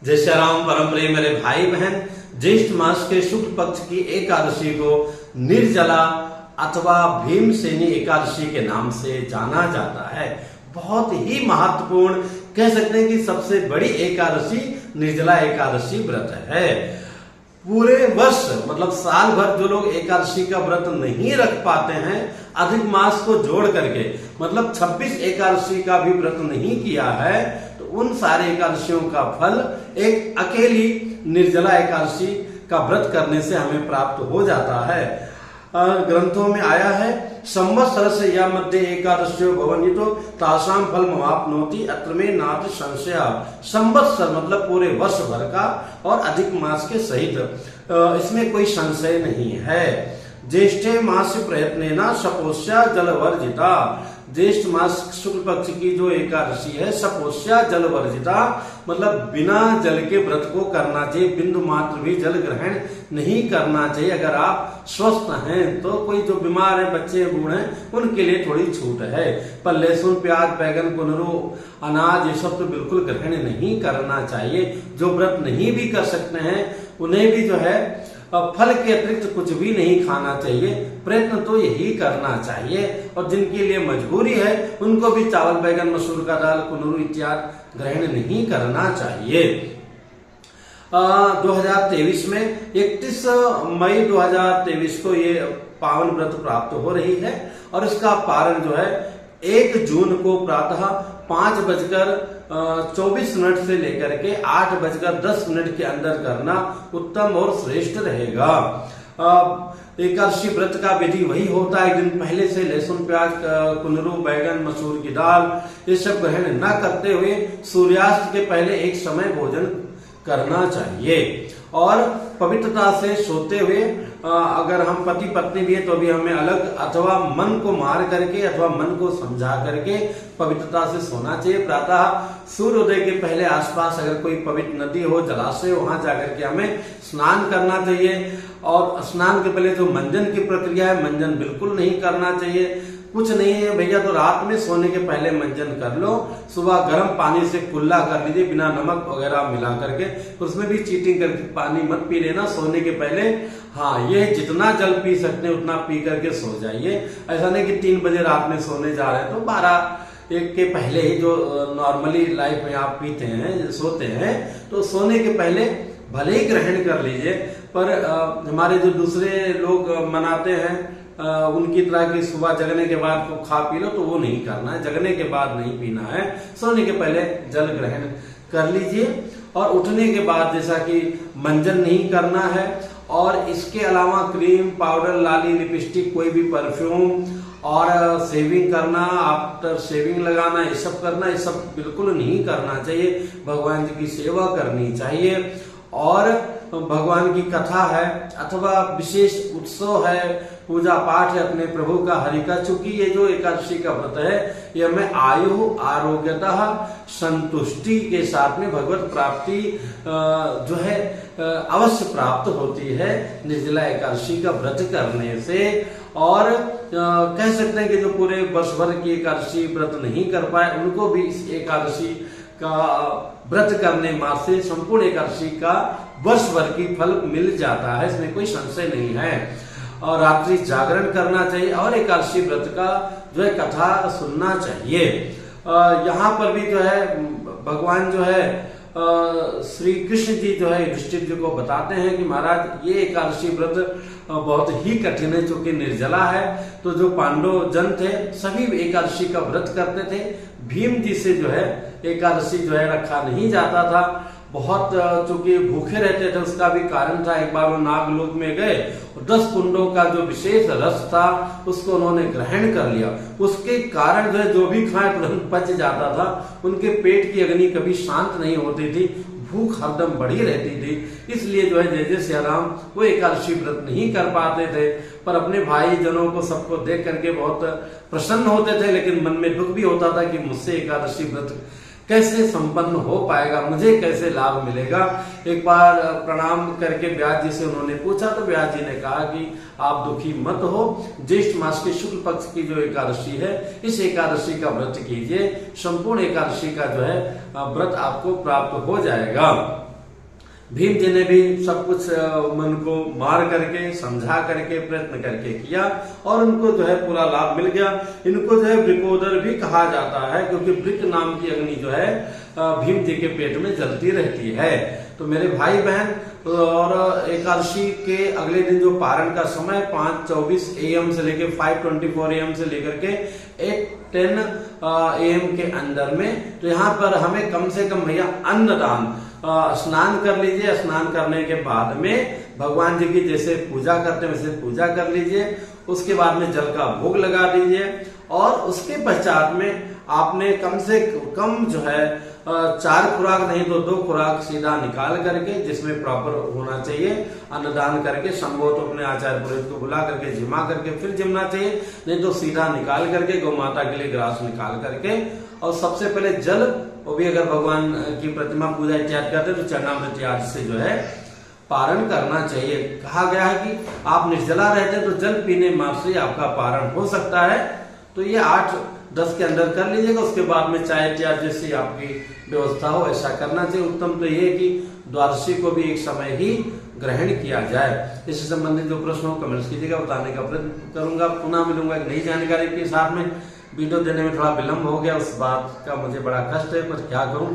जय श्री राम। परम प्रिय मेरे भाई बहन, ज्येष्ठ मास के शुक्ल पक्ष की एकादशी को निर्जला अथवा भीमसेनी एकादशी के नाम से जाना जाता है। बहुत ही महत्वपूर्ण, कह सकते हैं कि सबसे बड़ी एकादशी निर्जला एकादशी व्रत है। पूरे वर्ष मतलब साल भर जो लोग एकादशी का व्रत नहीं रख पाते हैं, अधिक मास को जोड़ करके मतलब 26 एकादशी का भी व्रत नहीं किया है, तो उन सारे एकादशियों का फल एक अकेली निर्जला एकादशी का व्रत करने से हमें प्राप्त हो जाता है। ग्रंथों में आया है, संवत्सर से या मध्य एकादशियो भवन्ति तासाम फल मवाप्नोति अत्र में नात्र संशय। संवत्सर मतलब पूरे वर्ष भर का और अधिक मास के सहित, इसमें कोई संशय नहीं है। ज्येष्ठे मास प्रयत्नेन सपोष्या जलवर्जिता। ज्येष्ठ मास शुक्ल पक्ष की जो एकादशी है, सपोष्या जलवर्जिता मतलब बिना जल के व्रत को करना चाहिए, बिंदु मात्र भी जल ग्रहण नहीं करना चाहिए। अगर आप स्वस्थ हैं तो, कोई जो बीमार है, बच्चे बूढ़े हैं, उनके लिए थोड़ी छूट है, पर लहसुन प्याज बैगन कुनरू अनाज ये सब तो बिल्कुल ग्रहण नहीं करना चाहिए। जो व्रत नहीं भी कर सकते हैं उन्हें भी जो है फल के अतिरिक्त कुछ भी नहीं खाना चाहिए। प्रयत्न तो यही करना चाहिए, और जिनके लिए मजबूरी है उनको भी चावल बैगन मसूर का दाल कुनरू इत्यादि ग्रहण नहीं करना चाहिए। 2023 में 31 मई 2023 को ये पावन व्रत प्राप्त हो रही है, और इसका पारण जो है 1 जून को प्रातः 5:24 से लेकर के 8:10 के अंदर करना उत्तम और श्रेष्ठ रहेगा। एकादशी व्रत का विधि वही होता है, एक दिन पहले से लहसुन प्याज कुनरू बैगन मसूर की दाल ये सब ग्रहण न करते हुए सूर्यास्त के पहले एक समय भोजन करना चाहिए, और पवित्रता से सोते हुए, अगर हम पति पत्नी भी है तो भी हमें अलग अथवा मन को मार करके अथवा मन को समझा करके पवित्रता से सोना चाहिए। प्रातः सूर्योदय के पहले आसपास अगर कोई पवित्र नदी हो, जलाशय, वहां जाकर के हमें स्नान करना चाहिए, और स्नान के पहले जो मंजन की प्रक्रिया है, मंजन बिल्कुल नहीं करना चाहिए। कुछ नहीं है भैया तो रात में सोने के पहले मंजन कर लो, सुबह गर्म पानी से कुल्ला कर लीजिए बिना नमक वगैरह मिला करके, उसमें भी चीटिंग करके पानी मत पी लेना सोने के पहले। हाँ, ये जितना जल पी सकते हैं उतना पी करके सो जाइए। ऐसा नहीं कि 3 बजे रात में सोने जा रहे हैं तो 12-1 के पहले ही, जो नॉर्मली लाइफ में आप पीते हैं सोते हैं, तो सोने के पहले भले ही ग्रहण कर लीजिए। पर हमारे जो दूसरे लोग मनाते हैं उनकी तरह की सुबह जगने के बाद को खा पी लो, तो वो नहीं करना है। जगने के बाद नहीं पीना है, सोने के पहले जल ग्रहण कर लीजिए। और उठने के बाद जैसा कि मंजन नहीं करना है, और इसके अलावा क्रीम पाउडर लाली लिपस्टिक कोई भी परफ्यूम और शेविंग करना, आफ्टर शेविंग लगाना, ये सब करना, ये सब बिल्कुल नहीं करना चाहिए। भगवान जी की सेवा करनी चाहिए, और भगवान की कथा है अथवा विशेष उत्सव है, पूजा पाठ है अपने प्रभु का हरि का। चूंकि ये जो एकादशी का व्रत है ये हमें आयु आरोग्यता संतुष्टि के साथ में भगवत प्राप्ति जो है अवश्य प्राप्त होती है निर्जला एकादशी का व्रत करने से। और कह सकते हैं कि जो पूरे वर्ष भर की एकादशी व्रत नहीं कर पाए उनको भी इस एकादशी का व्रत करने मात्र से संपूर्ण एकादशी का वर्ष भर की फल मिल जाता है, इसमें कोई संशय नहीं है। और रात्रि जागरण करना चाहिए, और एकादशी व्रत का जो है कथा सुनना चाहिए। यहाँ पर भी जो है भगवान जो है श्री कृष्ण जी जो है युधिष्ठिर जी को बताते हैं कि महाराज ये एकादशी व्रत बहुत ही कठिन है, चूंकि निर्जला है। तो जो पांडव जन थे सभी एकादशी का व्रत करते थे, भीम जी से जो है एकादशी जो है रखा नहीं जाता था। बहुत चूंकि भूखे रहते थे, उसका भी कारण था। एक बार वो नागलोक में गए और 10 कुंडों का जो विशेष रस था उसको उन्होंने ग्रहण कर लिया। उसके कारण जो है जो भी खाए तुरंत पच जाता था, उनके पेट की अग्नि कभी शांत नहीं होती थी, भूख हरदम बढ़ी रहती थी। इसलिए जो है जय जय सिया राम वो एकादशी व्रत नहीं कर पाते थे, पर अपने भाई जनों को सबको देख करके बहुत प्रसन्न होते थे। लेकिन मन में दुख भी होता था कि मुझसे एकादशी व्रत कैसे संपन्न हो पाएगा, मुझे कैसे लाभ मिलेगा। एक बार प्रणाम करके व्यास जी से उन्होंने पूछा, तो व्यास जी ने कहा कि आप दुखी मत हो, ज्येष्ठ मास के शुक्ल पक्ष की जो एकादशी है इस एकादशी का व्रत कीजिए, संपूर्ण एकादशी का जो है व्रत आपको प्राप्त हो जाएगा। भीम जी ने भी सब कुछ मन को मार करके, समझा करके, प्रयत्न करके किया और उनको जो है पूरा लाभ मिल गया। इनको जो है वृकोदर भी कहा जाता है, क्योंकि वृक नाम की अग्नि जो है भीम जी के पेट में जलती रहती है। तो मेरे भाई बहन, और एकादशी के अगले दिन जो पारण का समय 5:24 AM से लेकर 5:24 AM से लेकर के 8:10 AM के अंदर में, तो यहाँ पर हमें कम से कम भैया अन्नदान, स्नान कर लीजिए। स्नान करने के बाद में भगवान जी की जैसे पूजा करते हैं वैसे पूजा कर लीजिए। उसके बाद में जल का भोग लगा दीजिए और उसके पश्चात में आपने कम से कम जो है 4 खुराक नहीं तो 2 खुराक सीधा निकाल करके, जिसमें प्रॉपर होना चाहिए, अन्नदान करके संभव तो अपने आचार्य पुरोहित को बुला करके जिमा करके फिर जिमना चाहिए, नहीं तो सीधा निकाल करके गौ माता के लिए ग्रास निकाल करके, और सबसे पहले जल, वो भी अगर भगवान की प्रतिमा पूजा इत्यादि करते तो चरणामृत इत्यादि से जो है पारण करना चाहिए। कहा गया है कि आप निर्जला रहते हैं तो जल पीने मात्र से आपका पारण हो सकता है। तो ये 8-10 के अंदर कर लीजिएगा। उसके बाद में चाय इत्यादि जैसी आपकी व्यवस्था हो ऐसा करना चाहिए। उत्तम तो ये कि द्वादशी को भी एक समय ही ग्रहण किया जाए। इससे संबंधित जो प्रश्न हो कमेंट्स कीजिएगा, बताने का प्रयत्न करूंगा। पुनः मिलूंगा एक नई जानकारी के साथ में। वीडियो देने में थोड़ा विलंब हो गया, उस बात का मुझे बड़ा कष्ट है, पर क्या करूं।